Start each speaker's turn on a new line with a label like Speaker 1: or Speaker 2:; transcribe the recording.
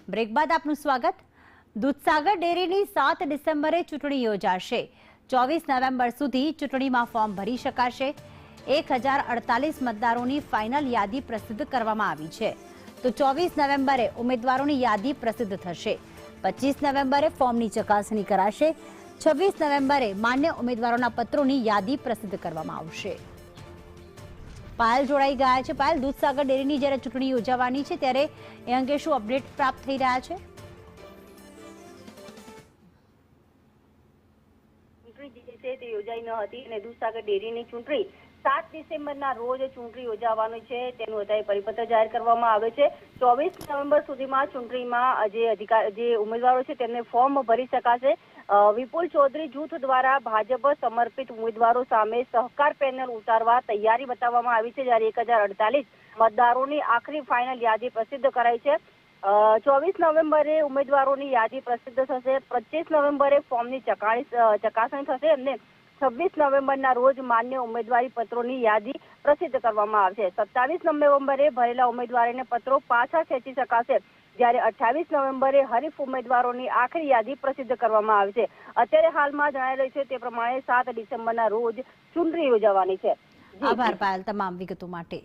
Speaker 1: Break બાદ આપનું સ્વાગત। દૂધસાગર ડેરીની 7 ડિસેમ્બરે ચૂંટણી યોજાશે। 24 નવેમ્બર સુધી ચૂંટણીમાં ફોર્મ ભરી શકાશે। 1048 મતદારોની ફાઇનલ યાદી પ્રસિદ્ધ કરવામાં આવી છે, તો 24 નવેમ્બરે ઉમેદવારોની યાદી પ્રસિદ્ધ થશે। 25 નવેમ્બરે ફોર્મની ચકાસણી કરાશે। 26 નવેમ્બરે માન્ય ઉમેદવારોના પત્રોની યાદી પ્રસિદ્ધ કરવામાં આવશે। પાયલ જોડાઈ ગયા છે। પાયલ, દૂધસાગર ડેરીની જ્યારે ચૂંટણી યોજાવાની છે ત્યારે એ અંગે શું અપડેટ પ્રાપ્ત થઈ રહ્યા છે?
Speaker 2: ચૂંટણી જે છે તે યોજાઈ ન હતી અને દૂધસાગર ડેરીની ચૂંટણી 7 ડિસેમ્બરના રોજ ચૂંટણી યોજાવાની છે તેનું અત્યારે પરિપત્ર જાહેર કરવામાં આવે છે। 24 નવેમ્બર સુધીમાં ચૂંટણીમાં જે ઉમેદવારો છે તેમને ફોર્મ ભરી શકાશે। વિપુલ ચૌધરી જૂથ દ્વારા ભાજપ સમર્પિત ઉમેદવારો સામે સહકાર પેનલ ઉતારવા તૈયારી બતાવવામાં આવી છે, જ્યારે 1048 મતદારોની આખરી ફાઇનલ યાદી પ્રસિદ્ધ કરાઈ છે। 24 નવેમ્બરે ઉમેદવારોની યાદી પ્રસિદ્ધ થશે। 25 નવેમ્બરે ફોર્મની ચકાસણી થશે અને 26 નવેમ્બરના રોજ માન્ય ઉમેદવારી પત્રોની યાદી પ્રસિદ્ધ કરવામાં આવશે। 27 નવેમ્બરે ભરેલા ઉમેદવારોને પત્રો પાછા ખેંચી શકાશે, જ્યારે 28 નવેમ્બરે હરીફ ઉમેદવારોની આખરી યાદી પ્રસિદ્ધ કરવામાં આવશે। અત્યારે હાલમાં જણાઈ રહ્યું છે તે પ્રમાણે 7 ડિસેમ્બરના રોજ ચૂંટણી યોજાવાની છે।
Speaker 1: આભાર પાયલ તમામ વિગતો માટે।